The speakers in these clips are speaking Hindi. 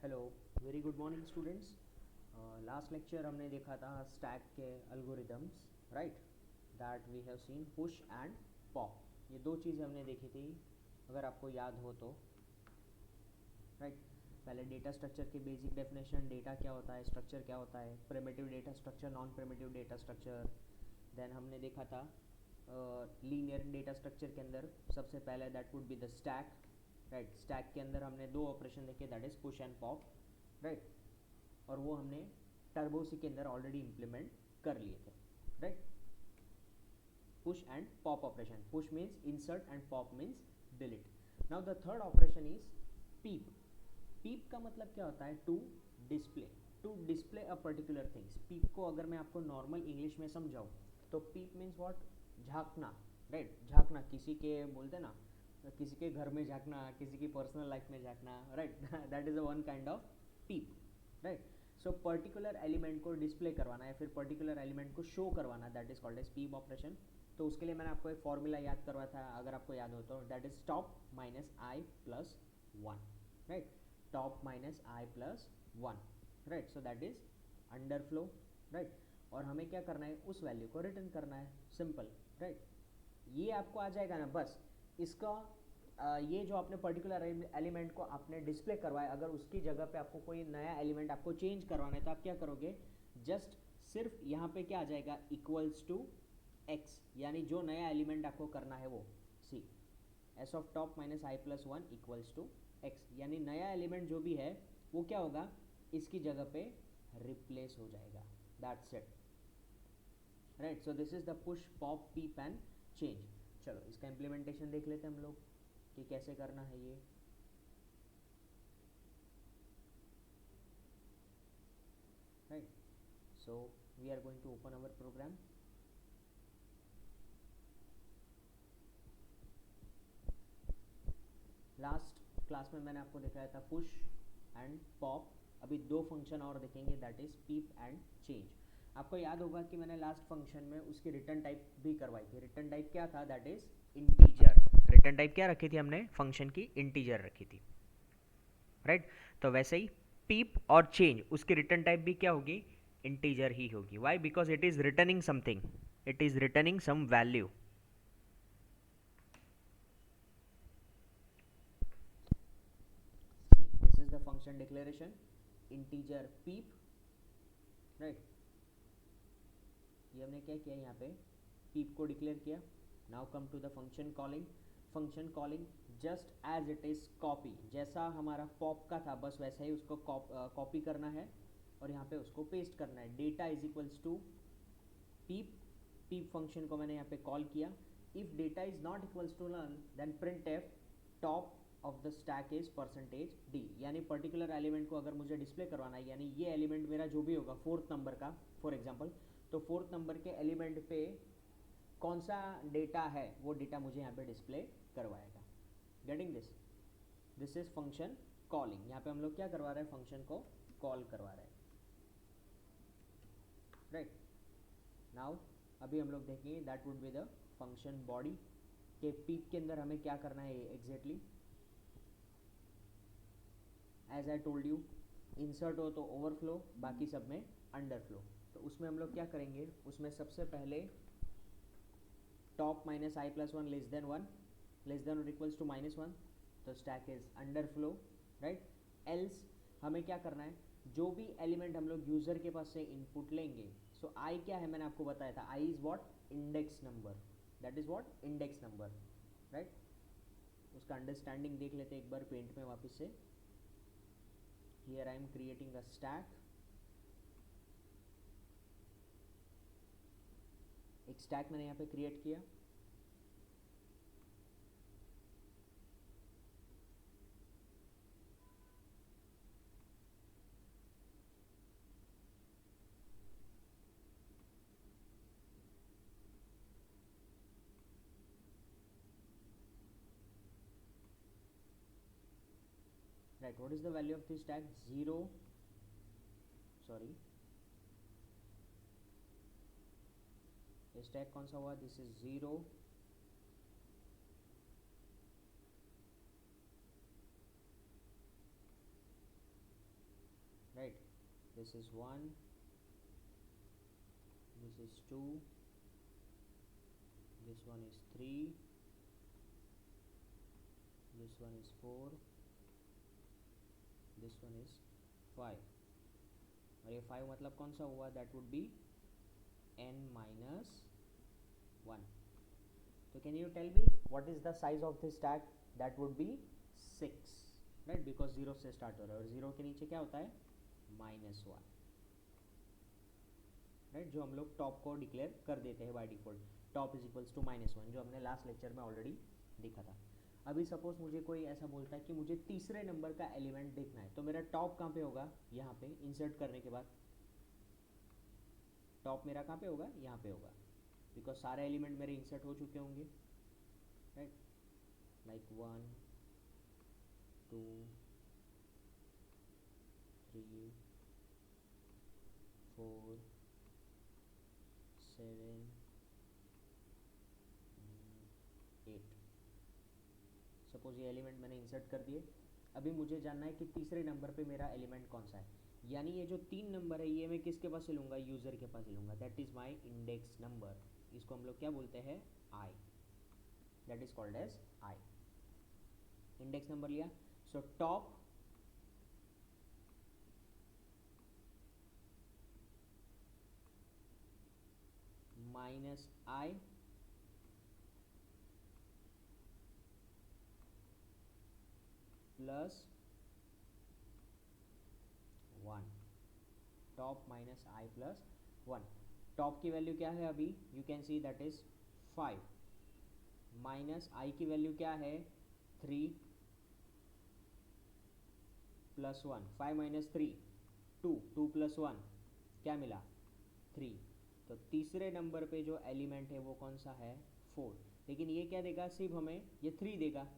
Hello, very good morning students. Last lecture हमने देखा था स्टैक के algorithms, right, that we have seen push and pop. ये दो चीज़ें हमने देखी थी, अगर आपको याद हो तो, राइट। पहले डेटा स्ट्रक्चर की बेसिक डेफिनेशन, डेटा क्या होता है, स्ट्रक्चर क्या होता है, primitive data structure, non primitive data structure. Then हमने देखा था लीनियर डेटा स्ट्रक्चर के अंदर सबसे पहले that would be the stack, right. Stack के अंदर हमने दो ऑपरेशन देखे, that is push and pop, right. और वो हमने टर्बोसी के अंदर ऑलरेडी इंप्लीमेंट कर लिए थे, right. Push and pop operation, push means insert and pop means delete. Now the third operation is peep. Peep का मतलब क्या होता है? Display to display a particular things. Peep को अगर मैं आपको नॉर्मल इंग्लिश में समझाऊँ तो पीप मीन्स व्हाट? झांकना, राइट। झांकना, किसी के बोलते ना, किसी के घर में झांकना, किसी की पर्सनल लाइफ में झांकना, right. That is a one kind of peep, right. So particular element को डिस्प्ले करवाना या फिर पर्टिकुलर एलिमेंट को शो करवाना, that is called as peep operation. तो उसके लिए मैंने आपको एक फॉर्मूला याद करवाया था, अगर आपको याद हो तो, that is top minus i plus one, right. Top minus i plus one, right. So that is under flow, right. और हमें क्या करना है? उस वैल्यू को रिटर्न करना है, सिंपल, राइट। ये आपको आ जाएगा ना, बस इसका ये जो आपने पर्टिकुलर एलिमेंट को आपने डिस्प्ले करवाया, अगर उसकी जगह पे आपको कोई नया एलिमेंट आपको चेंज करवाना है तो आप क्या करोगे? जस्ट सिर्फ यहाँ पे क्या आ जाएगा? इक्वल्स टू एक्स, यानी जो नया एलिमेंट आपको करना है वो see s of top minus i plus one equals to x, यानी नया एलिमेंट जो भी है वो क्या होगा? इसकी जगह पे रिप्लेस हो जाएगा, that's it, right. So this is the push pop peep and change. चलो इसका इम्प्लीमेंटेशन देख लेते हैं हम लोग कि कैसे करना है ये, right. So we are going to open our program. Last class में मैंने आपको दिखाया था पुश एंड पॉप, अभी दो फंक्शन और देखेंगे, that is peep and change. आपको याद होगा कि मैंने लास्ट फंक्शन में उसकी रिटर्न टाइप भी करवाई थी। रिटर्न टाइप क्या था? That is integer. Return type क्या रखी थी हमने? फंक्शन की इंटीजर रखी थी, राइट। तो वैसे ही पीप और चेंज, उसकी रिटर्न टाइप भी क्या होगी? इंटीजर ही होगी। Why? Because it is returning something, it is returning some value. See this is the function declaration, integer peep, right. ये हमने क्या किया? यहाँ पे पीप को डिक्लेयर किया। Now come to the function calling. Function calling just as it is copy, जैसा हमारा पॉप का था बस वैसा ही उसको कॉपी करना है और यहाँ पे उसको पेस्ट करना है। Data is equals to peep, peep function को मैंने यहाँ पे कॉल किया। If data is not equals to none then print f top of the stack is percentage d, यानी पर्टिकुलर एलिमेंट को अगर मुझे डिस्प्ले करवाना है, यानी ये एलिमेंट मेरा जो भी होगा फोर्थ नंबर का फॉर एग्जांपल, तो फोर्थ नंबर के एलिमेंट पे कौन सा डेटा है वो डेटा मुझे यहाँ पे डिस्प्ले करवाएगा। Getting this? This is function calling. यहाँ पे हम लोग क्या करवा रहे हैं? फंक्शन को कॉल करवा रहे हैं, राइट। नाउ अभी हम लोग देखेंगे that would be the function body के पीप के अंदर हमें क्या करना है exactly. As I told you, insert हो तो ओवरफ्लो, बाकी सब में अंडरफ्लो। तो उसमें हम लोग क्या करेंगे? उसमें सबसे पहले top minus i plus one less than one, less than और इक्वल्स टू माइनस वन, तो stack is underflow, right. Else हमें क्या करना है? जो भी एलिमेंट हम लोग यूजर के पास से इनपुट लेंगे, सो आई क्या है? मैंने आपको बताया था, i is what? Index number, that is what? Index number, right. उसका अंडरस्टैंडिंग देख लेते हैं एक बार पेंट में वापस से। Here I am creating a stack, एक स्टैक मैंने यहाँ पे क्रिएट किया। Right, what is the value of this stack? Zero, sorry, stack कौन सा हुआ? This is zero, right? This is 1, this is 2, this one is 3, this one is 4, this one is 5. और ये 5 मतलब कौन सा हुआ? That would B n minus 1. So can you tell me what is the size of this stack? That would be 6, right? Because 0 से start हो रहा है और 0 के नीचे क्या होता है? -1, right? जो हम लोग टॉप को डिक्लेयर कर देते हैं by default, top is equals to -1, जो हमने लास्ट लेक्चर में ऑलरेडी देखा था. अभी सपोज मुझे कोई ऐसा बोलता है कि मुझे तीसरे नंबर का एलिमेंट देखना है, तो मेरा टॉप कहाँ पे होगा? यहाँ पे इंसर्ट करने के बाद टॉप मेरा कहाँ पे होगा? यहाँ पे होगा, बिकॉज सारे एलिमेंट मेरे इंसर्ट हो चुके होंगे, राइट? लाइक 1, 2, 3, 4, 7, 8. सपोज ये एलिमेंट मैंने इंसर्ट कर दिए. अभी मुझे जानना है कि तीसरे नंबर पे मेरा एलिमेंट कौन सा है. यानी ये जो 3 नंबर है ये मैं किसके पास से लूँगा? यूज़र के पास से लूँगा. That is my index number. इसको हम लोग क्या बोलते हैं? I. That is called as i. Index number लिया. So top minus i plus 1. Top minus i plus 1. Top की वैल्यू क्या है अभी? You can see that is 5. Minus i की वैल्यू क्या है? 3 प्लस 1. 5 माइनस 3 2. 2 प्लस 1 क्या मिला? 3. तो तीसरे नंबर पे जो एलिमेंट है वो कौन सा है? 4. लेकिन ये क्या देगा? सिर्फ हमें ये 3 देगा.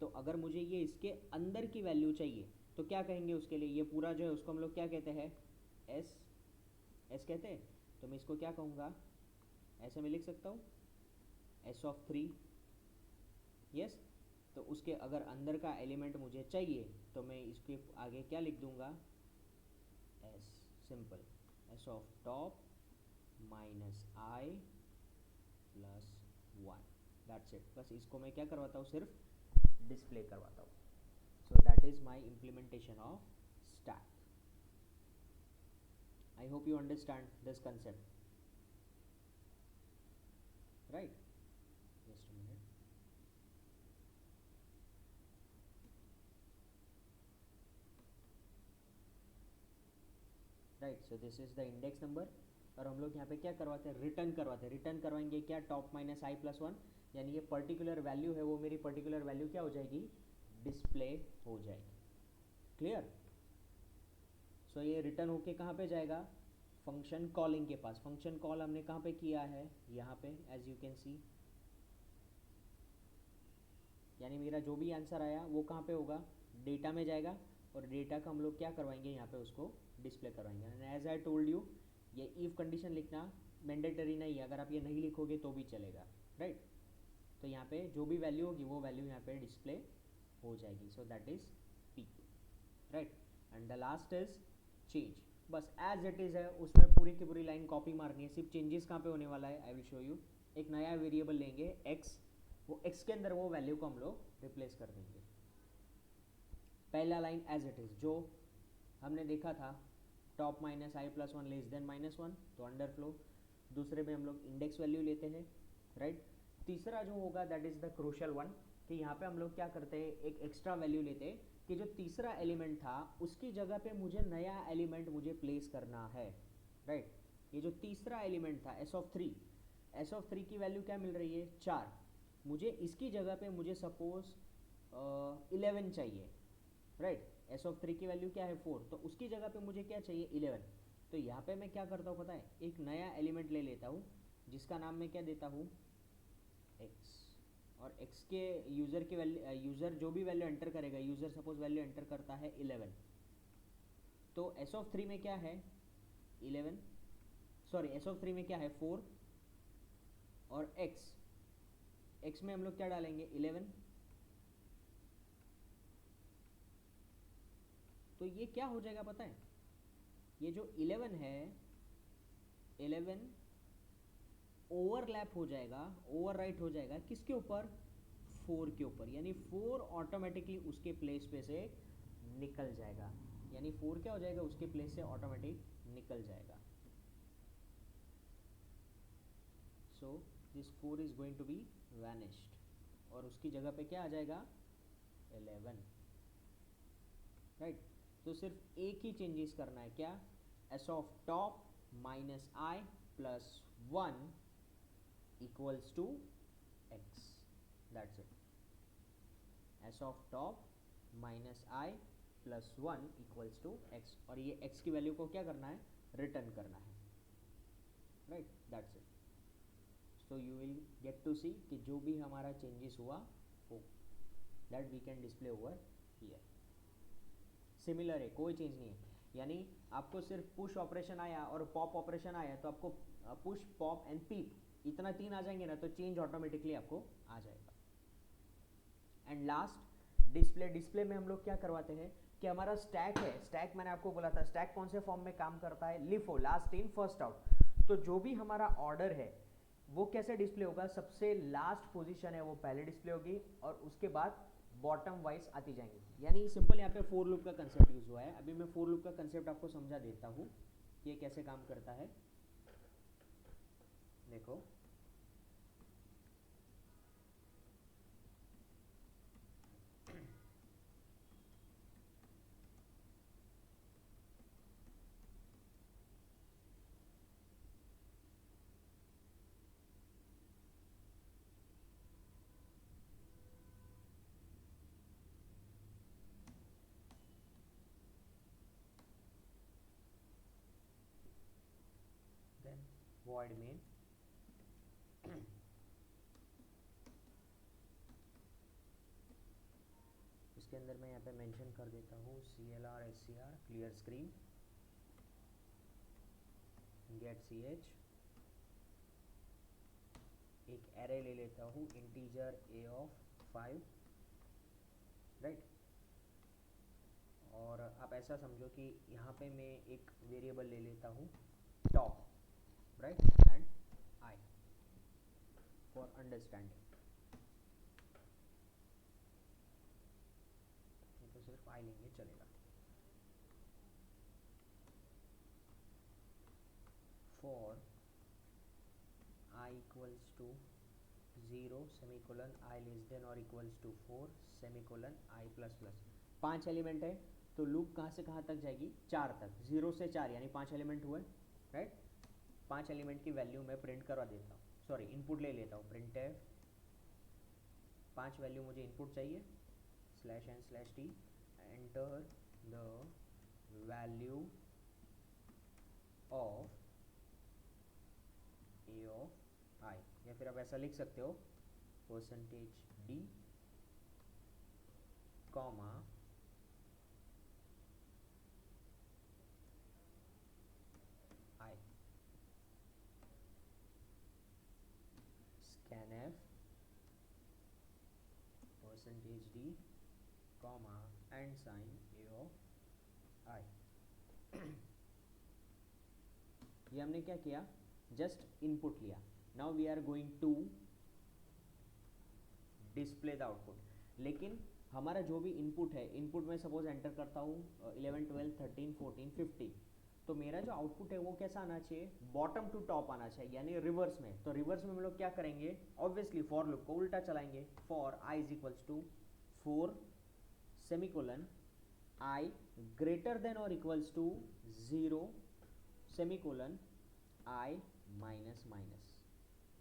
तो अगर मुझे ये इसके अंदर की वैल्यू चाहिए तो क्या कहेंगे उसके लिए? ये पूरा जो है उसको हम लोग क्या कहते हैं? एस कहते हैं. तो मैं इसको क्या कहूँगा? ऐसे मैं लिख सकता हूँ S(3). यस. तो उसके अगर अंदर का एलिमेंट मुझे चाहिए तो मैं इसके आगे क्या लिख दूंगा? S. Simple. S of top minus i plus 1. That's it. बस इसको मैं क्या करवाता हूँ? सिर्फ डिस्प्ले करवाता हूँ. So that is my implementation of stack. I hope you understand this concept, right? Just a minute. Right, so this is the index number. और हम लोग यहाँ पे क्या करवाते हैं? रिटर्न करवाते हैं. रिटर्न करवाएंगे क्या? Top minus i plus 1. यानी ये पर्टिकुलर वैल्यू है वो मेरी पर्टिकुलर वैल्यू क्या हो जाएगी? डिस्प्ले हो जाएगी. क्लियर? सो ये रिटर्न होके कहाँ पे जाएगा? फंक्शन कॉलिंग के पास. फंक्शन कॉल हमने कहाँ पे किया है? यहाँ पे, एज यू कैन सी. यानी मेरा जो भी आंसर आया वो कहाँ पे होगा? डेटा में जाएगा. और डेटा का हम लोग क्या करवाएंगे? यहाँ पे उसको डिस्प्ले करवाएंगे. And as I told you, ये इफ कंडीशन लिखना मैंडेटरी नहीं है. अगर आप ये नहीं लिखोगे तो भी चलेगा, राइट? तो यहाँ पे जो भी वैल्यू होगी वो वैल्यू यहाँ पे डिस्प्ले हो जाएगी. So that is P, right? And the last is change. बस एज इट इज़ है, उसमें पूरी की पूरी लाइन कॉपी मारनी है. सिर्फ चेंजेस कहाँ पे होने वाला है? आई विल शो यू. एक नया वेरिएबल लेंगे x. वो x के अंदर वो वैल्यू को हम लोग रिप्लेस कर देंगे. पहला लाइन एज इट इज़ जो हमने देखा था, top minus i plus 1 less than -1, तो अंडरफ्लो. दूसरे में हम लोग इंडेक्स वैल्यू लेते हैं, राइट? तीसरा जो होगा that is the crucial one, कि यहाँ पे हम लोग क्या करते हैं? एक एक्स्ट्रा वैल्यू लेते हैं कि जो तीसरा एलिमेंट था उसकी जगह पे मुझे नया एलिमेंट मुझे प्लेस करना है, राइट? ये जो तीसरा एलिमेंट था S(3) की वैल्यू क्या मिल रही है? 4. मुझे इसकी जगह पे मुझे सपोज 11 चाहिए, राइट? S(3) की वैल्यू क्या है? 4. तो उसकी जगह पे मुझे क्या चाहिए? 11. तो यहाँ पे मैं क्या करता हूँ पता है? एक नया एलिमेंट ले लेता हूँ जिसका नाम मैं क्या देता हूँ? x. और x के यूज़र की वैल्यू, यूज़र जो भी वैल्यू एंटर करेगा, यूज़र सपोज वैल्यू एंटर करता है 11. तो S(3) में क्या है? 11. सॉरी, S(3) में क्या है? 4. और x में हम लोग क्या डालेंगे? 11. तो ये क्या हो जाएगा पता है? ये जो 11 है, 11 ओवरलैप हो जाएगा, ओवरराइट हो जाएगा किसके ऊपर, 4 के ऊपर, यानी 4 ऑटोमेटिकली उसके प्लेस पे से निकल जाएगा, यानी 4 क्या हो जाएगा, उसके प्लेस से ऑटोमेटिक निकल जाएगा. So this 4 is going to be vanished और उसकी जगह पे क्या आ जाएगा, 11. राइट. तो सिर्फ एक ही चेंजेस करना है, क्या, s of top minus i plus 1 equals to x. That's it. S of top minus i plus 1 equals to x, और ये एक्स की वैल्यू को क्या करना है, रिटर्न करना है. Right. That's it. So you will get to see कि जो भी हमारा चेंजेस हुआ वो that we can display over here. Similar है, कोई चेंज नहीं है. यानी आपको सिर्फ पुश ऑपरेशन आया और पॉप ऑपरेशन आया तो आपको पुश पॉप एंड पीप इतना 3 आ जाएंगे ना, तो चेंज ऑटोमेटिकली आपको आ जाएगा. And last display. डिस्प्ले में हम लोग क्या करवाते हैं कि हमारा स्टैक है, स्टैक मैंने आपको बोला था स्टैक कौन से फॉर्म में काम करता है, LIFO, last in first out. तो जो भी हमारा ऑर्डर है वो कैसे डिस्प्ले होगा, सबसे लास्ट पोजीशन है वो पहले डिस्प्ले होगी और उसके बाद बॉटम वाइज आती जाएंगी. यानी सिंपल यहाँ पे फोर लूप का कंसेप्ट यूज हुआ है. अभी मैं फोर लूप का कंसेप्ट आपको समझा देता हूँ कि ये कैसे काम करता है. देखो, देन void main इसके अंदर मैं यहाँ पे मेंशन कर देता हूँ CLR SCR clear screen get CH. एक एरे ले लेता हूँ इंटीजर A of 5. राइट. और आप ऐसा समझो कि यहाँ पे मैं एक वेरिएबल ले लेता हूँ top, right, and i for understanding. तो सिर्फ आई लेंगे चलेगा. For i equals to 0 semicolon i less than और equals to 4 semicolon i plus plus. 5 element है तो लूप कहाँ से कहाँ तक जाएगी, 4 तक. 0 से 4 यानी 5 एलिमेंट हुए. राइट. 5 एलिमेंट की वैल्यू मैं प्रिंट करवा देता हूँ, सॉरी इनपुट ले लेता हूँ. प्रिंट है 5 वैल्यू मुझे इनपुट चाहिए, /n/t enter the value of a of i, या फिर आप ऐसा लिख सकते हो %d comma i scanf %d comma and sign a of i. ये हमने क्या किया, जस्ट इनपुट लिया. Now we are going to display the output. लेकिन हमारा जो भी इनपुट है, इनपुट में सपोज एंटर करता हूँ 11 12 13 14 15, तो मेरा जो आउटपुट है वो कैसा आना चाहिए, बॉटम टू टॉप आना चाहिए, यानी रिवर्स में. तो रिवर्स में हम लोग क्या करेंगे, ऑब्वियसली फॉर लूप को उल्टा चलाएंगे. For i is equals to 4 semicolon i greater than और equals to 0 semicolon i minus minus.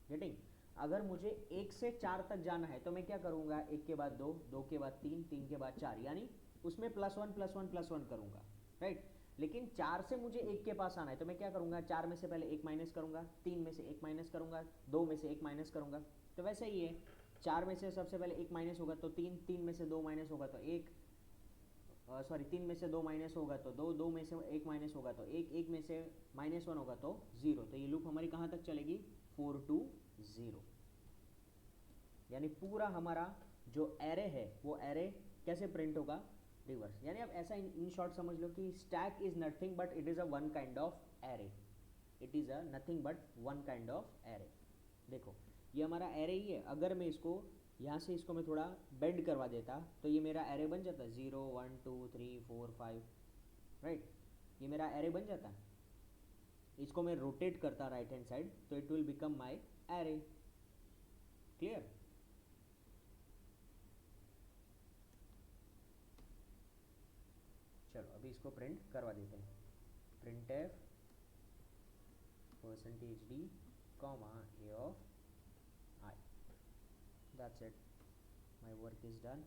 Getting. अगर मुझे 1 से 4 तक जाना है तो मैं क्या करूंगा, 1 के बाद 2, 2 के बाद 3, 3 के बाद 4, यानी उसमें +1 +1 +1 करूंगा. राइट. लेकिन 4 से मुझे 1 के पास आना है तो मैं क्या करूंगा, 4 में से पहले 1 माइनस करूंगा, 3 में से 1 माइनस करूंगा, 2 में से 1 माइनस करूंगा. तो वैसे ही है, 4 में से सबसे पहले 1 माइनस होगा तो 3, 3 में से 2 माइनस होगा तो 1, सॉरी 3 में से 2 माइनस होगा तो 2, 2 में से 1 माइनस होगा तो 1, 1 में से -1 होगा तो 0. तो ये लूप हमारी कहाँ तक चलेगी, 4 to 0. यानी पूरा हमारा जो एरे है वो एरे कैसे प्रिंट होगा, रिवर्स। यानी आप ऐसा इन शॉर्ट समझ लो कि stack is nothing but it is a one kind of array, it is a nothing but one kind of array. देखो ये हमारा एरे ही है, अगर मैं इसको यहाँ से इसको मैं थोड़ा बेंड करवा देता तो ये मेरा एरे बन जाता, 0 1 2 3 4 5, राइट, ये मेरा एरे बन जाता। इसको मैं रोटेट करता राइट हैंड साइड तो it will become my array. Clear? चलो अभी इसको प्रिंट करवा देते हैं। Print F %d comma A of I, that's it, my work is done.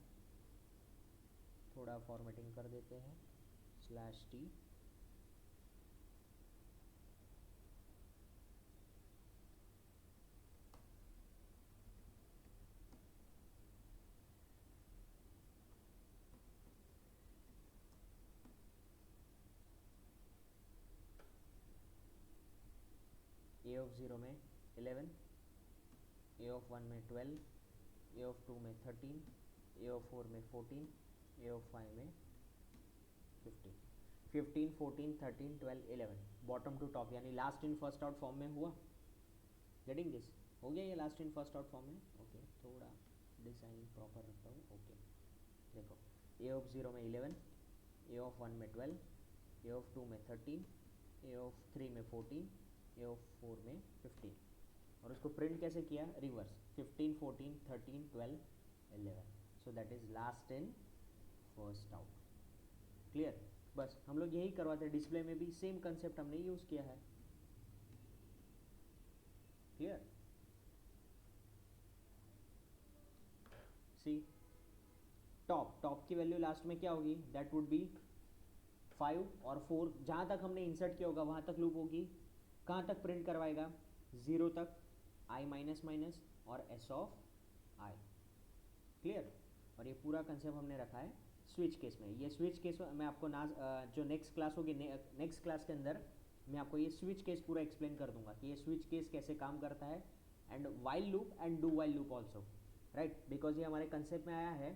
थोड़ा फॉर्मेटिंग कर देते हैं, /t, ए ऑफ 0 में 11, ए ऑफ 1 में 12, ए ऑफ 2 में 13, ए ऑफ 4 में 14, ए ऑफ 5 में 15। 15 14 13 12 11, बॉटम टू टॉप, यानी last in first out form में हुआ। Getting this? हो गया ये last in first out form में। ओके थोड़ा डिज़ाइन प्रॉपर रखता हूँ। ओके देखो, ए ऑफ 0 में 11, ए ऑफ 1 में 12, ए ऑफ 2 में 13, ए ऑफ 3 में 14, ए ऑफ 4 में 15। और उसको प्रिंट कैसे किया? Reverse, 15 14 13 12 11, so that is last in first out. Clear? बस हम लोग यही करवाते हैं, डिस्प्ले में भी सेम कंसेप्ट हमने यूज़ किया है। क्लियर? सी टॉप की वैल्यू लास्ट में क्या होगी? दैट वुड बी 5 और 4, जहाँ तक हमने इंसर्ट किया होगा वहाँ तक लूप होगी। कहाँ तक प्रिंट करवाएगा? 0 तक, आई माइनस माइनस और एस ऑफ आई। क्लियर? और ये पूरा कंसेप्ट हमने रखा है स्विच केस में। ये स्विच केस मैं आपको जो नेक्स्ट क्लास होगी, नेक्स्ट क्लास के अंदर मैं आपको ये स्विच केस पूरा एक्सप्लेन कर दूंगा कि ये स्विच केस कैसे काम करता है, and while loop and do while loop also, right, because ये हमारे कंसेप्ट में आया है।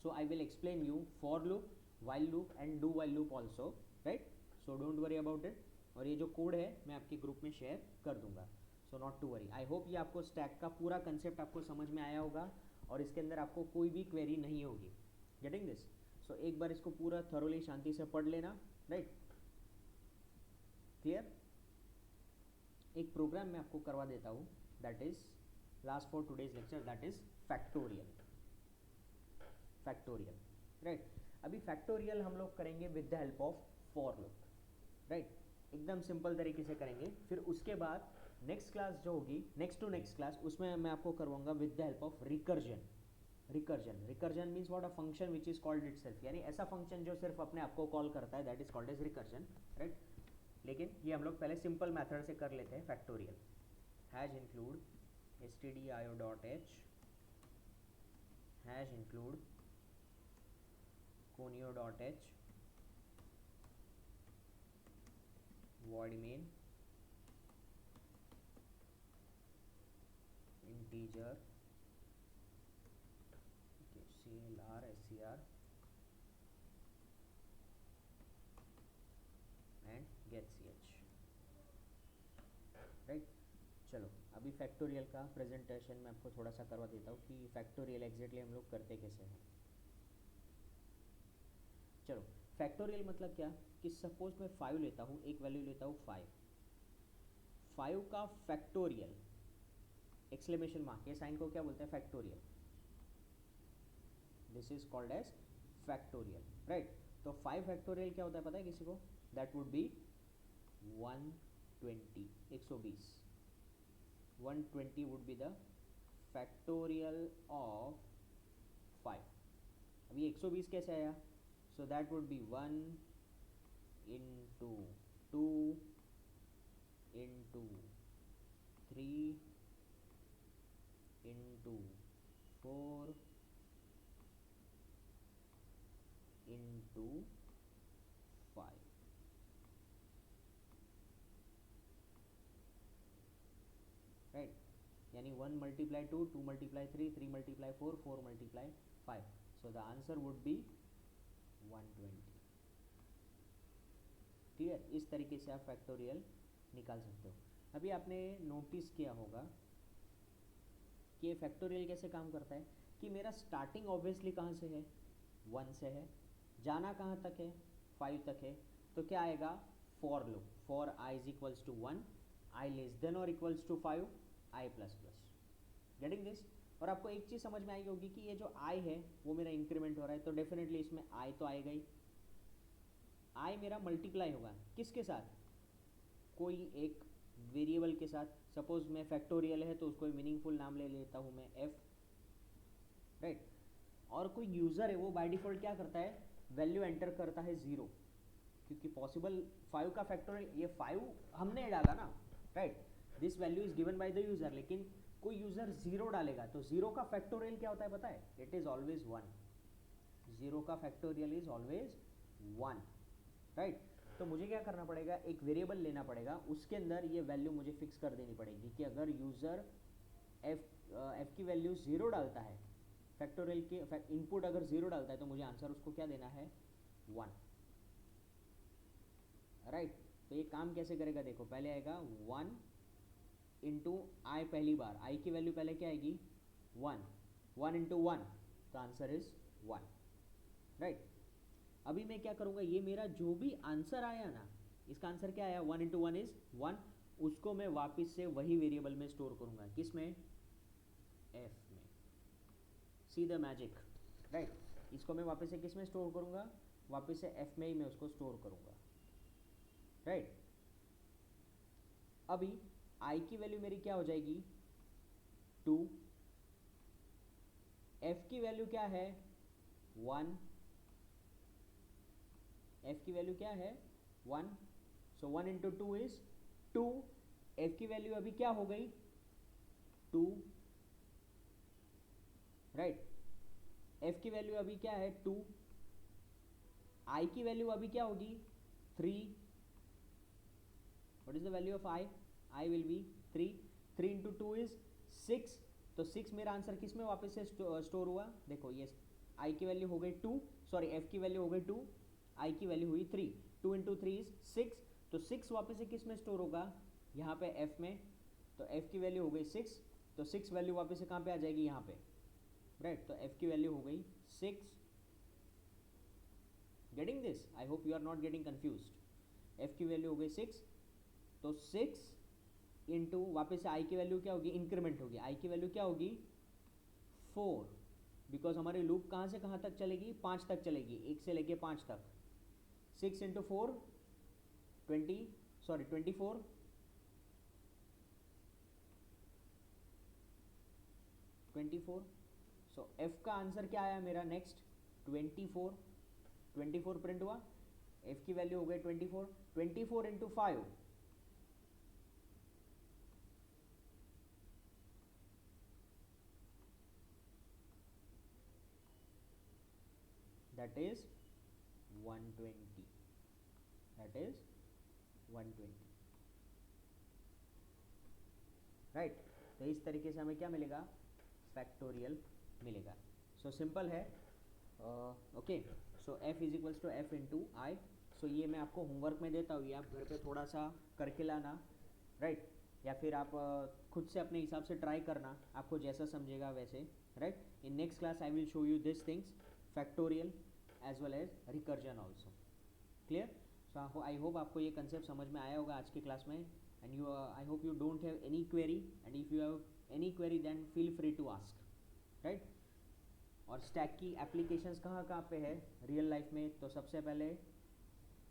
So I will explain you for loop, while loop and do while loop also, right, so don't worry about it. और ये जो कोड है मैं आपके ग्रुप में शेयर कर दूंगा, so not to worry. I hope ये आपको स्टैक का पूरा कंसेप्ट आपको समझ में आया होगा और इसके अंदर आपको कोई भी क्वेरी नहीं होगी। Getting this? सो एक बार इसको पूरा थरोली शांति से पढ़ लेना, राइट? क्लियर? एक प्रोग्राम मैं आपको करवा देता हूँ, that is last for today's lecture, that is factorial. Factorial, right? अभी फैक्टोरियल हम लोग करेंगे with the help of for loop, right? एकदम सिंपल तरीके से करेंगे। फिर उसके बाद नेक्स्ट क्लास जो होगी, नेक्स्ट टू नेक्स्ट क्लास, उसमें मैं आपको करवाऊंगा with the help of recursion. Recursion means what? A function which is called itself, यानी ऐसा फंक्शन जो सिर्फ अपने आप को कॉल करता है, that is called as recursion, right? लेकिन ये हम लोग पहले सिंपल मेथड से कर लेते हैं factorial. Has include stdio.h, has include conio.h, void main, integer, okay, clr scr and get ch, right? चलो अभी फैक्टोरियल का प्रेजेंटेशन मैं आपको थोड़ा सा करवा देता हूँ कि फैक्टोरियल एग्जैक्टली हम लोग करते कैसे हैं। चलो फैक्टोरियल मतलब क्या कि सपोज मैं 5 लेता हूँ, एक वैल्यू लेता हूँ 5 का फैक्टोरियल, एक्सक्लेमेशन मार्क, ये साइन को क्या बोलते हैं? Factorial. This is called as factorial, right? तो 5 फैक्टोरियल क्या होता है पता है किसी को? That would B 120, 120। 120 would be the factorial of 5. अभी 120 कैसे आया? So that would be 1 into 2 into 3 into 4 into 5, right? यानी 1 multiply 2, 2 multiply 3, 3 multiply 4, 4 multiply 5. So the answer would be 120। ठीक है, इस तरीके से आप फैक्टोरियल निकाल सकते हो। अभी आपने नोटिस किया होगा कि ये फैक्टोरियल कैसे काम करता है कि मेरा स्टार्टिंग ऑब्वियसली कहाँ से है, 1 से है, जाना कहाँ तक है, 5 तक है, तो क्या आएगा, for loop, for i is equals to 1, i less than और equals to 5, i plus plus. Getting this? और आपको एक चीज़ समझ में आई होगी कि ये जो i है वो मेरा इंक्रीमेंट हो रहा है, तो डेफिनेटली इसमें i तो आएगा ही। i मेरा मल्टीप्लाई होगा किसके साथ, कोई एक वेरिएबल के साथ। सपोज मैं फैक्टोरियल है तो उसको मीनिंगफुल नाम ले लेता हूँ मैं f, राइट। और कोई यूज़र है वो बाय डिफ़ॉल्ट क्या करता है, वैल्यू एंटर करता है 0, क्योंकि पॉसिबल 5 का फैक्टोरियल, ये 5 हमने डाला ना, right, this value is given by the user, लेकिन कोई यूज़र 0 डालेगा तो 0 का फैक्टोरियल क्या होता है पता है, इट इज़ ऑलवेज 1। 0 का फैक्टोरियल इज ऑलवेज 1, राइट। तो मुझे क्या करना पड़ेगा, एक वेरिएबल लेना पड़ेगा, उसके अंदर ये वैल्यू मुझे फिक्स कर देनी पड़ेगी कि अगर यूज़र f की वैल्यू 0 डालता है, फैक्टोरियल के इनपुट अगर 0 डालता है, तो मुझे आंसर उसको क्या देना है, 1, राइट। तो ये काम कैसे करेगा, देखो, पहले आएगा 1 इंटू आई, पहली बार आई की वैल्यू पहले क्या आएगी, 1, 1 इंटू 1, तो आंसर इज 1, राइट। अभी मैं क्या करूँगा, ये मेरा जो भी आंसर आया ना, इसका आंसर क्या आया, 1 इंटू 1 इज 1, उसको मैं वापस से वही वेरिएबल में स्टोर करूँगा, किस में, f में। See the magic, right. इसको मैं वापस से किस में स्टोर करूँगा, वापस से f में ही मैं उसको स्टोर करूँगा, राइट। अभी i की वैल्यू मेरी क्या हो जाएगी, 2, f की वैल्यू क्या है, 1, f की वैल्यू क्या है, 1, सो 1 इंटू 2 इज 2, f की वैल्यू अभी क्या हो गई, 2, राइट। f की वैल्यू अभी क्या है, 2, i की वैल्यू अभी क्या होगी, 3, what is the value of i will be 3, 3 into 2 is 6, तो 6 मेरा आंसर किस में वापस से स्टोर हुआ, देखो ये i की वैल्यू हो गई 2, सॉरी f की वैल्यू हो गई 2, i की वैल्यू हुई 3, 2 इंटू 3 इज 6, तो 6 वापस से किस में स्टोर होगा, यहाँ पे f में, तो f की वैल्यू हो गई 6, तो 6 वैल्यू वापस से कहाँ पे आ जाएगी, यहाँ पे, राइट। तो f की वैल्यू हो गई 6, getting this, I hope you are not getting confused. f की वैल्यू हो गई 6, तो 6 इंटू वापस से i की वैल्यू क्या होगी, इंक्रीमेंट होगी, i की वैल्यू क्या होगी, 4, बिकॉज हमारी लूप कहाँ से कहाँ तक चलेगी, 5 तक चलेगी, 1 से लेके 5 तक, 6 इंटू 4 24, सो f का आंसर क्या आया मेरा, नेक्स्ट 24 प्रिंट हुआ, f की वैल्यू हो गई 24 into 5, that is 120, that is 120, right. तो इस तरीके से हमें क्या मिलेगा, फैक्टोरियल मिलेगा। सो सिंपल है, okay. So f is equals to f into i. सो ये मैं आपको होमवर्क में देता हूँ, ये आप घर पे थोड़ा सा करके लाना, राइट, या फिर आप खुद से अपने हिसाब से ट्राई करना, आपको जैसा समझेगा वैसे, right. In next class I will show you this things, factorial as well as recursion also, clear. So I hope आपको ये कंसेप्ट समझ में आया होगा आज की क्लास में, and you I hope you don't have any query, and if you have any query then feel free to ask, right. और स्टैक की एप्लीकेशंस कहाँ कहाँ पे है रियल लाइफ में, तो सबसे पहले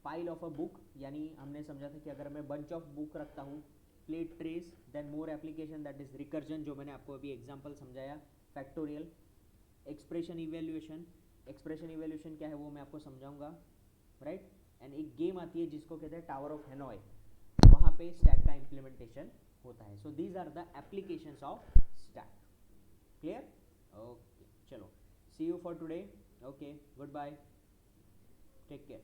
पाइल ऑफ अ बुक, यानी हमने समझा था कि अगर मैं बंच ऑफ बुक रखता हूँ, plate trays, then more application that is recursion, जो मैंने आपको अभी एग्जांपल समझाया, फैक्टोरियल, एक्सप्रेशन इवेल्यूशन क्या है वो मैं आपको समझाऊंगा, राइट। एंड एक गेम आती है जिसको कहते हैं टावर ऑफ हेनॉय, वहाँ पे स्टैक का इम्प्लीमेंटेशन होता है। So these are the applications of stack, clear, okay. चलो, see you for today, okay, goodbye, take care.